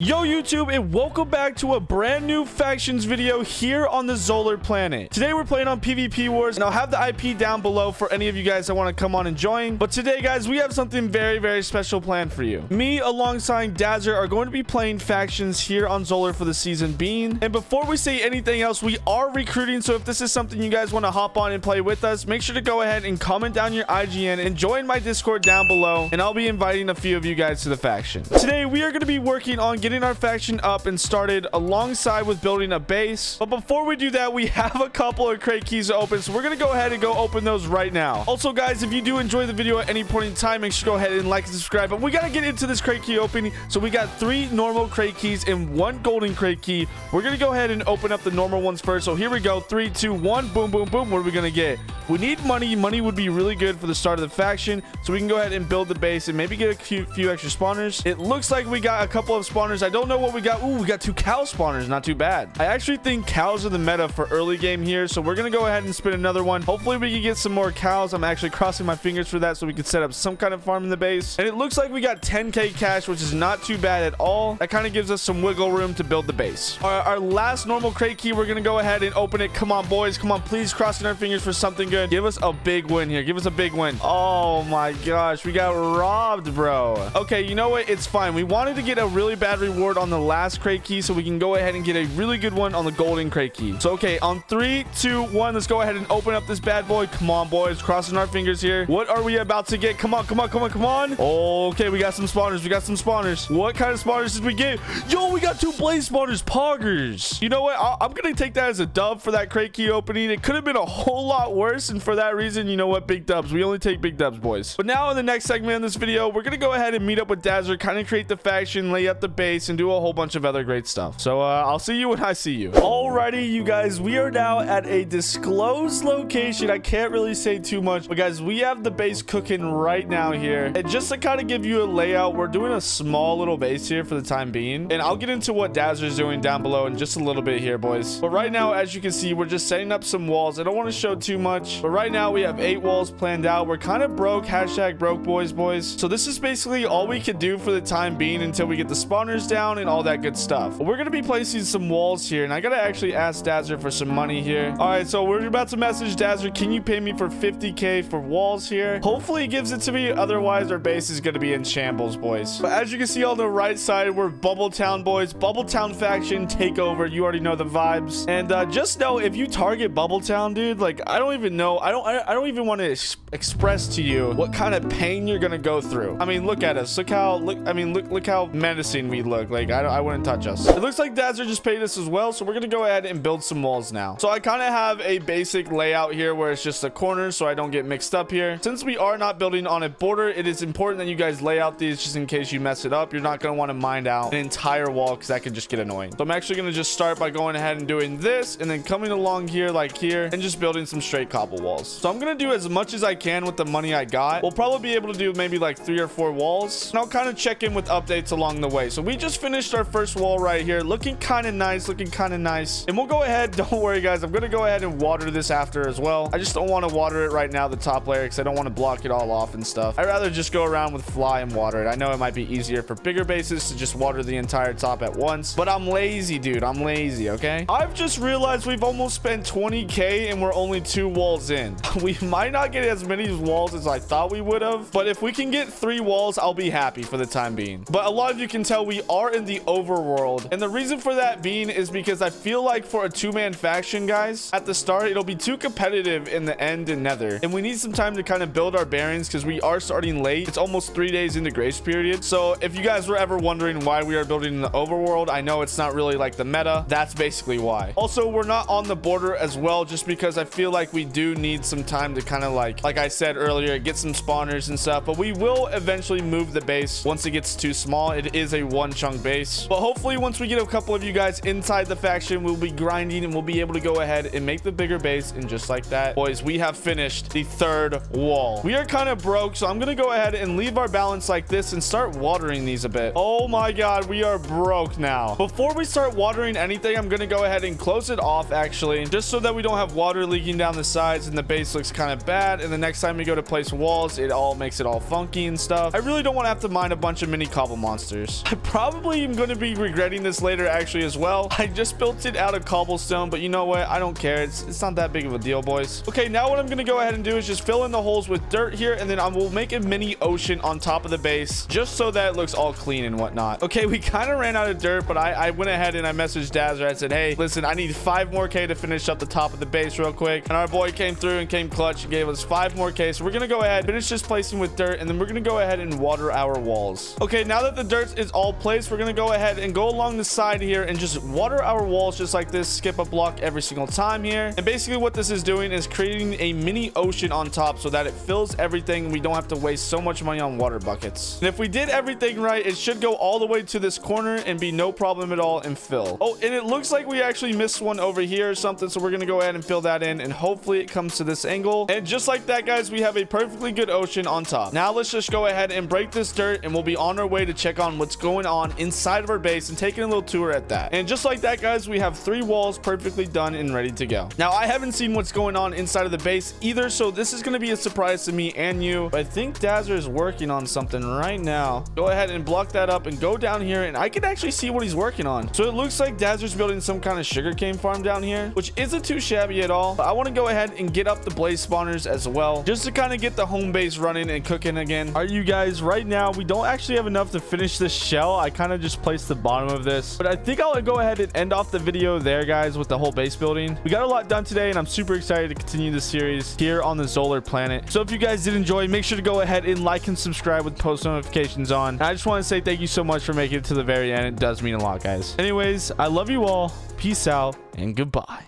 Yo YouTube, and welcome back to a brand new factions video here on the Xolar planet. Today we're playing on PvP Wars, and I'll have the IP down below for any of you guys that want to come on and join. But today guys, we have something very special planned for you. Me alongside Dazzer are going to be playing factions here on Xolar for the season being. And before we say anything else, we are recruiting, so if this is something you guys want to hop on and play with us, make sure to go ahead and comment down your IGN and join my Discord down below, and I'll be inviting a few of you guys to the faction. Today we are going to be working on getting our faction up and started alongside with building a base. But before we do that, we have a couple of crate keys to open, so we're gonna go ahead and go open those right now. Also guys, if you do enjoy the video at any point in time, make sure to go ahead and like and subscribe. But we gotta get into this crate key opening. So we got 3 normal crate keys and 1 golden crate key. We're gonna go ahead and open up the normal ones first. So here we go, 3 2 1, boom boom boom. What are we gonna get? We need money. Money would be really good for the start of the faction, so we can go ahead and build the base and maybe get a few extra spawners. It looks like we got a couple of spawners. I don't know what we got. Ooh, we got 2 cow spawners. Not too bad. I actually think cows are the meta for early game here, so we're gonna go ahead and spin another one. Hopefully we can get some more cows. I'm actually crossing my fingers for that, so we can set up some kind of farm in the base. And it looks like we got 10k cash, which is not too bad at all. That kind of gives us some wiggle room to build the base. Our last normal crate key, we're gonna go ahead and open it. Come on boys, come on, please, crossing our fingers for something good. Give us a big win here. Give us a big win. Oh my gosh, we got robbed, bro. Okay, you know what, it's fine. We wanted to get a really bad reward on the last crate key, so we can go ahead and get a really good one on the golden crate key. So okay, on 3 2 1, let's go ahead and open up this bad boy. Come on boys, crossing our fingers here. What are we about to get? Come on, come on, come on, come on. Okay, we got some spawners. We got some spawners. What kind of spawners did we get? Yo, we got 2 blaze spawners. Poggers. You know what, I'm gonna take that as a dub for that crate key opening. It could have been a whole lot worse, and for that reason, you know what, big dubs. We only take big dubs, boys. But now in the next segment of this video, we're gonna go ahead and meet up with Dazzer, kind of create the faction, lay out the base, and do a whole bunch of other great stuff. So I'll see you when I see you. Alrighty, you guys, we are now at a disclosed location. I can't really say too much, but guys, we have the base cooking right now here. And just to kind of give you a layout, we're doing a small little base here for the time being, and I'll get into what Dazzer's doing down below in just a little bit here, boys. But right now, as you can see, we're just setting up some walls. I don't want to show too much, but right now we have 8 walls planned out. We're kind of broke, hashtag broke boys. So this is basically all we could do for the time being until we get the spawners down and all that good stuff. But we're gonna be placing some walls here, and I gotta actually ask Dazzer for some money here. All right, so we're about to message Dazzer. Can you pay me for 50k for walls here? Hopefully he gives it to me, otherwise our base is gonna be in shambles, boys. But as you can see on the right side, we're Bubbletown, boys. Bubbletown faction takeover. You already know the vibes. And just know, if you target Bubbletown, dude, like, I don't even know, I don't even want to express to you what kind of pain you're gonna go through. I mean, look at us. Look how menacing we look. Like, I wouldn't touch us. It looks like Dazzer just paid us as well, so we're gonna go ahead and build some walls now. So I kind of have a basic layout here where it's just a corner, so I don't get mixed up here. Since we are not building on a border, it is important that you guys lay out these just in case you mess it up. You're not gonna want to mine out an entire wall, because that could just get annoying. So I'm actually gonna just start by going ahead and doing this, and then coming along here like here, and just building some straight cobble walls. So I'm gonna do as much as I can with the money I got. We'll probably be able to do maybe like 3 or 4 walls, and I'll kind of check in with updates along the way. So we just finished our first wall right here, looking kind of nice, and we'll go ahead, don't worry guys, I'm gonna go ahead and water this after as well. I just don't want to water it right now, the top layer, because I don't want to block it all off and stuff. I'd rather just go around with fly and water it. I know it might be easier for bigger bases to just water the entire top at once, but I'm lazy, dude. I'm lazy, okay? I've just realized we've almost spent 20k and we're only 2 walls in. We might not get as many walls as I thought we would have, but if we can get 3 walls, I'll be happy for the time being. But a lot of you can tell we are in the overworld, and the reason for that being is because I feel like for a 2-man faction, guys, at the start it'll be too competitive in the end and nether, and we need some time to kind of build our bearings because we are starting late. It's almost 3 days into grace period. So if you guys were ever wondering why we are building in the overworld, I know it's not really like the meta. That's basically why. Also, we're not on the border as well, just because I feel like we do need some time to kind of like I said earlier, get some spawners and stuff. But we will eventually move the base once it gets too small. It is a 1 chunk base, but hopefully once we get a couple of you guys inside the faction, we'll be grinding and we'll be able to go ahead and make the bigger base. And just like that, boys, we have finished the 3rd wall. We are kind of broke, so I'm gonna go ahead and leave our balance like this and start watering these a bit. Oh my god, we are broke now. Before we start watering anything, I'm gonna go ahead and close it off, actually, just so that we don't have water leaking down the sides and the base looks kind of bad. And the next time we go to place walls, it all makes it all funky and stuff. I really don't want to have to mine a bunch of mini cobble monsters. I probably probably am going to be regretting this later actually as well. I just built it out of cobblestone, but you know what? I don't care. It's not that big of a deal, boys. Okay, now what I'm going to go ahead and do is just fill in the holes with dirt here, and then I will make a mini ocean on top of the base just so that it looks all clean and whatnot. Okay, we kind of ran out of dirt, but I went ahead and I messaged Dazzer. I said, hey, listen, I need 5 more K to finish up the top of the base real quick. And our boy came through and came clutch and gave us 5 more K. So we're going to go ahead, finish this placing with dirt, and then we're going to go ahead and water our walls. Okay, now that the dirt is all placed, we're going to go ahead and go along the side here and just water our walls just like this. Skip a block every single time here. And basically what this is doing is creating a mini ocean on top so that it fills everything. We don't have to waste so much money on water buckets. And if we did everything right, it should go all the way to this corner and be no problem at all and fill. Oh, and it looks like we actually missed one over here or something. So we're going to go ahead and fill that in, and hopefully it comes to this angle. And just like that, guys, we have a perfectly good ocean on top. Now let's just go ahead and break this dirt, and we'll be on our way to check on what's going on inside of our base and taking a little tour at that. And just like that, guys, we have 3 walls perfectly done and ready to go. Now I haven't seen what's going on inside of the base either, so this is going to be a surprise to me and you. But I think Dazzer is working on something right now. Go ahead and block that up and go down here, and I can actually see what he's working on. So it looks like Dazzer's building some kind of sugarcane farm down here, which isn't too shabby at all. But I want to go ahead and get up the blaze spawners as well, just to kind of get the home base running and cooking again. All right, you guys, right now we don't actually have enough to finish this shell. I kind of just placed the bottom of this, but I think I'll go ahead and end off the video there, guys, with the whole base building. We got a lot done today, and I'm super excited to continue the series here on the Xolar planet. So if you guys did enjoy, make sure to go ahead and like and subscribe with post notifications on. And I just want to say thank you so much for making it to the very end. It does mean a lot, guys. Anyways, I love you all. Peace out and goodbye.